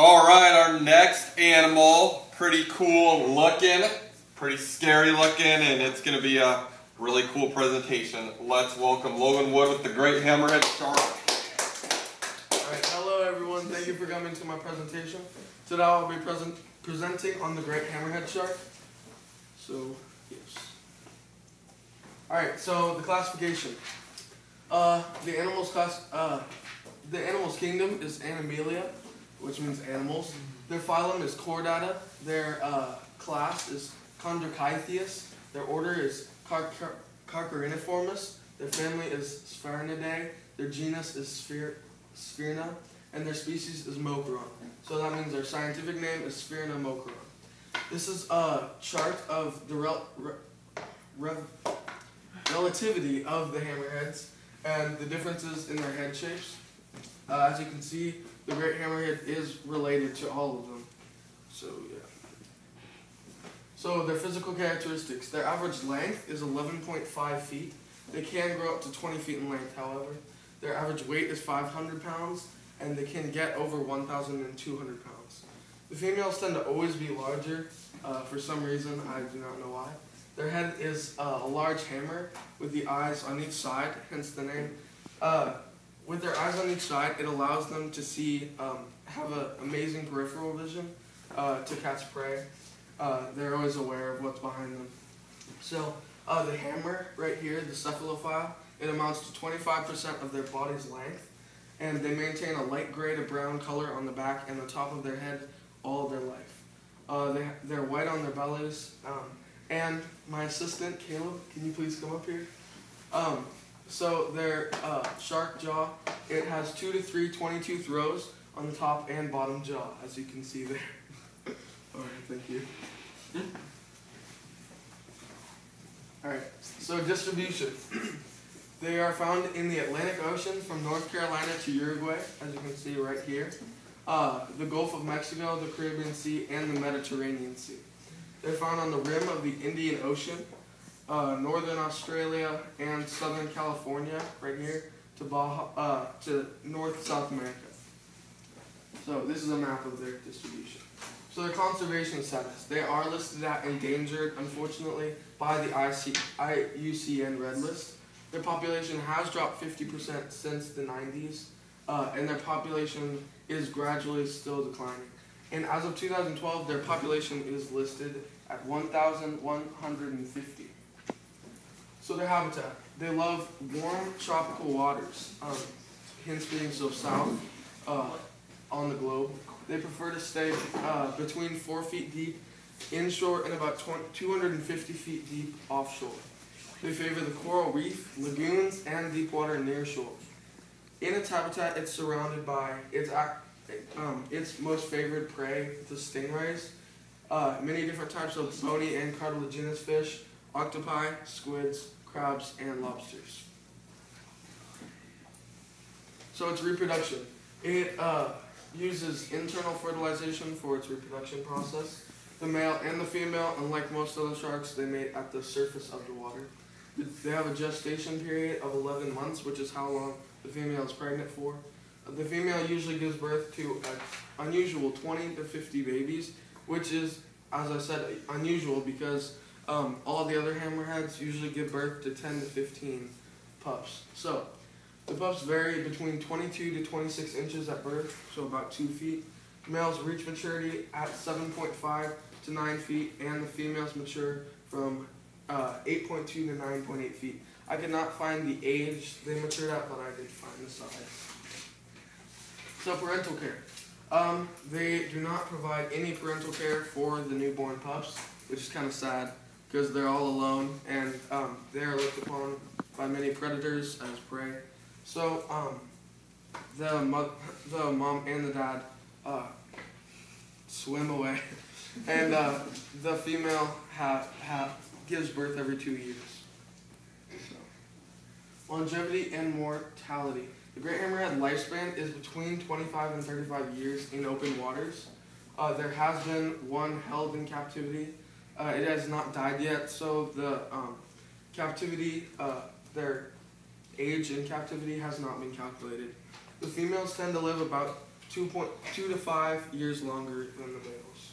All right, our next animal, pretty cool looking, pretty scary looking, and it's going to be a really cool presentation. Let's welcome Logan Wood with the Great Hammerhead Shark. All right, hello everyone. Thank you for coming to my presentation. Today I'll be presenting on the Great Hammerhead Shark. So, yes. All right, so the classification. The animals kingdom is Animalia, which means animals. Their phylum is Chordata. Their class is Chondrochythius. Their order is Carchariniformis. Their family is Sphaeronidae. Their genus is Sphaerna, and their species is Mocharon. So that means their scientific name is Sphaerna mocharon. This is a chart of the relativity of the hammerheads and the differences in their head shapes. As you can see, the great hammerhead is related to all of them. So yeah. So their physical characteristics. Their average length is 11.5 feet. They can grow up to 20 feet in length, however. Their average weight is 500 pounds, and they can get over 1,200 pounds. The females tend to always be larger. For some reason, I do not know why. Their head is a large hammer with the eyes on each side, hence the name. With their eyes on each side, it allows them to see, have an amazing peripheral vision to catch prey. They're always aware of what's behind them. So the hammer right here, the cephalophile, it amounts to 25% of their body's length, and they maintain a light gray to brown color on the back and the top of their head all their life. They're white on their bellies. And my assistant, Caleb, can you please come up here? So their shark jaw, it has 2 to 3 22 rows on the top and bottom jaw, as you can see there. Alright, thank you. Alright, so distribution. They are found in the Atlantic Ocean from North Carolina to Uruguay, as you can see right here. The Gulf of Mexico, the Caribbean Sea, and the Mediterranean Sea. They're found on the rim of the Indian Ocean, northern Australia, and southern California, right here, to North South America. So this is a map of their distribution. So their conservation status. They are listed as endangered, unfortunately, by the IUCN Red List. Their population has dropped 50% since the 90s, and their population is gradually still declining. And as of 2012, their population is listed at 1,150. So their habitat. They love warm tropical waters, hence being so south on the globe. They prefer to stay between 4 feet deep inshore and about 250 feet deep offshore. They favor the coral reef, lagoons, and deep water near shore. In its habitat, it's surrounded by its most favored prey, the stingrays, many different types of bony and cartilaginous fish, octopi, squids, crabs, and lobsters. So its reproduction. It uses internal fertilization for its reproduction process. The male and the female, unlike most other sharks, they mate at the surface of the water. They have a gestation period of 11 months, which is how long the female is pregnant for. The female usually gives birth to an unusual 20 to 50 babies, which is, as I said, unusual because all the other hammerheads usually give birth to 10 to 15 pups. So the pups vary between 22 to 26 inches at birth, so about 2 feet. Males reach maturity at 7.5 to 9 feet, and the females mature from 8.2 to 9.8 feet. I could not find the age they matured at, but I did find the size. So parental care. They do not provide any parental care for the newborn pups, which is kind of sad because they're all alone and they are looked upon by many predators as prey. So the mom and the dad swim away, and the female gives birth every 2 years. So, longevity and mortality. The great hammerhead lifespan is between 25 and 35 years in open waters. There has been one held in captivity. It has not died yet, so the captivity, their age in captivity has not been calculated. The females tend to live about 2 to 5 years longer than the males.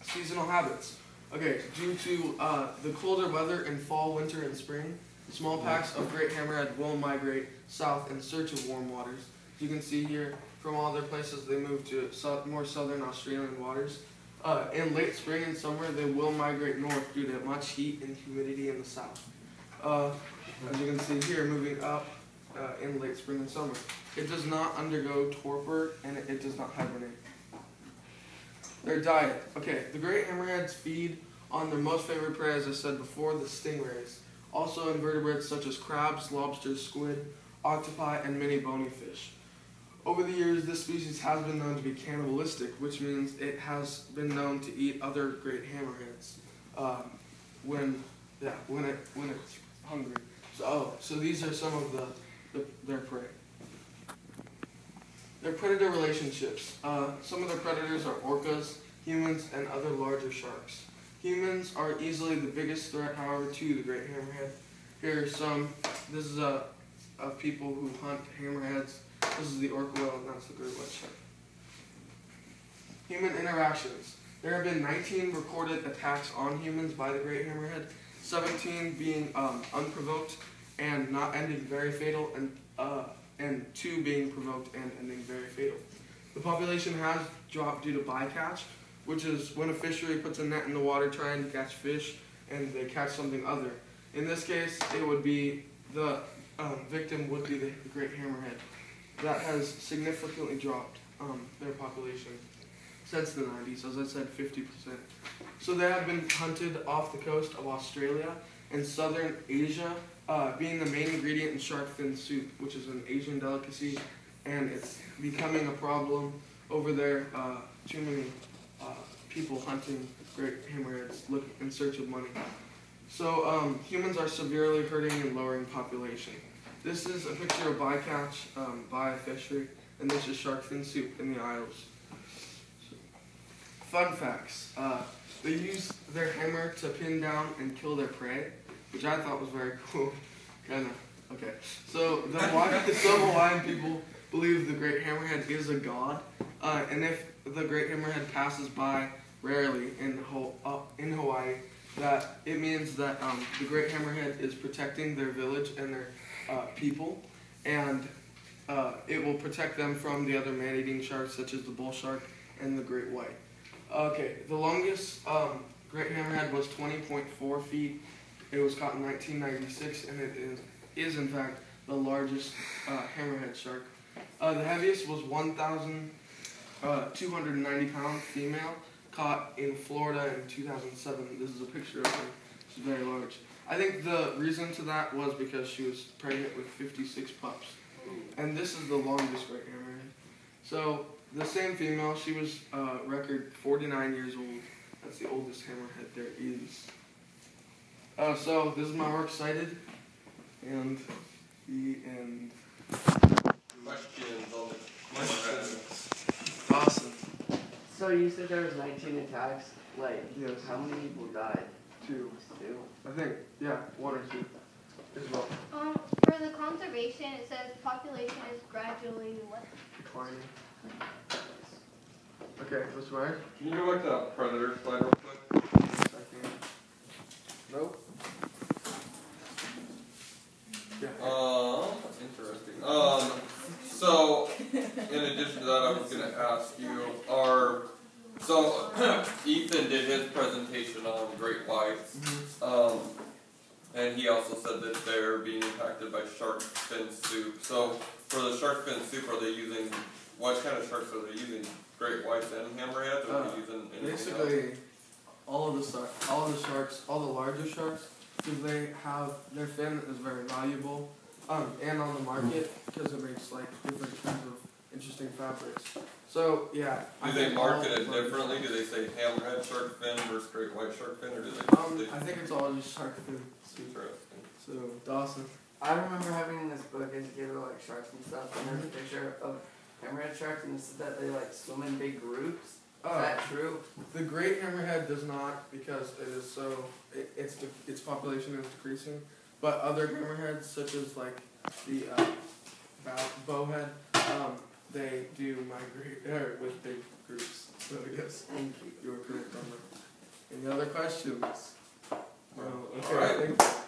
Seasonal habits. Okay, due to the colder weather in fall, winter, and spring, small packs of great hammerhead will migrate south in search of warm waters. As you can see here, from all their places, they move to more southern Australian waters. In late spring and summer, they will migrate north due to much heat and humidity in the south. As you can see here, moving up in late spring and summer. It does not undergo torpor, and it does not hibernate. Their diet. Okay, the great hammerheads feed on their most favorite prey, as I said before, the stingrays. Also invertebrates such as crabs, lobsters, squid, octopi, and many bony fish. Over the years, this species has been known to be cannibalistic, which means it has been known to eat other great hammerheads when it's hungry. So these are some of their prey. Their predator relationships. Some of their predators are orcas, humans, and other larger sharks. Humans are easily the biggest threat, however, to the great hammerhead. Here are some. This is of people who hunt hammerheads. This is the orca whale, and that's the great white shark. Human interactions. There have been 19 recorded attacks on humans by the great hammerhead, 17 being unprovoked and not ending very fatal, and 2 being provoked and ending very fatal. The population has dropped due to bycatch, which is when a fishery puts a net in the water trying to catch fish and they catch something other. In this case, it would be the victim would be the great hammerhead. That has significantly dropped their population since the 90s, as I said, 50%. So they have been hunted off the coast of Australia and southern Asia, being the main ingredient in shark fin soup, which is an Asian delicacy, and it's becoming a problem over there. Too many people hunting great hammerheads in search of money. So humans are severely hurting and lowering population. This is a picture of bycatch by a fishery, and this is shark fin soup in the Isles. Fun facts. They use their hammer to pin down and kill their prey, which I thought was very cool. Kinda. Okay. So some Hawaiian people believe the great hammerhead is a god, and if the great hammerhead passes by rarely in Hawaii, that it means that the great hammerhead is protecting their village and their people, and it will protect them from the other man-eating sharks such as the bull shark and the great white. Okay, the longest great hammerhead was 20.4 feet. It was caught in 1996, and it is in fact the largest hammerhead shark. The heaviest was 1,290 pound female, caught in Florida in 2007. This is a picture of her. She's very large. I think the reason to that was because she was pregnant with 56 pups. And this is the longest great hammerhead. So the same female, she was record 49 years old. That's the oldest hammerhead there is. So this is my work cited, and the end. Questions on the questions? Awesome. So you said there was 19 attacks. Like, Yes. how many people died? 2. 2. I think, yeah, 1 or 2 as well. For the conservation, it says population is gradually what? Declining. Okay, that's right. Can you go back to that predator slide real quick? Nope. Yeah. Interesting. So, in addition to that, I was going to ask you, Ethan did his presentation on great whites, and he also said that they're being impacted by shark fin soup. So, for the shark fin soup, are they using, what kind of sharks are they using? Great whites and hammerheads, or are they using anything Basically, else? all of the sharks, all the larger sharks, because they have, their fin is very valuable, and on the market, because it makes like different kinds of interesting fabrics. So, yeah. Do they market it differently? Do they say hammerhead shark fin versus great white shark fin, or do they? I think it's all just shark fin soup. Interesting. So, Dawson. I remember having this book educated like sharks and stuff, and there's a picture of hammerhead sharks, and it said that they like swim in big groups. Is that true? The great hammerhead does not, because it is so, its population is decreasing. But other hammerheads, such as like the bowhead, they do migrate with big groups. So yes, Thank you. you were correct on that. Any other questions? No. Okay. All right. Thank you.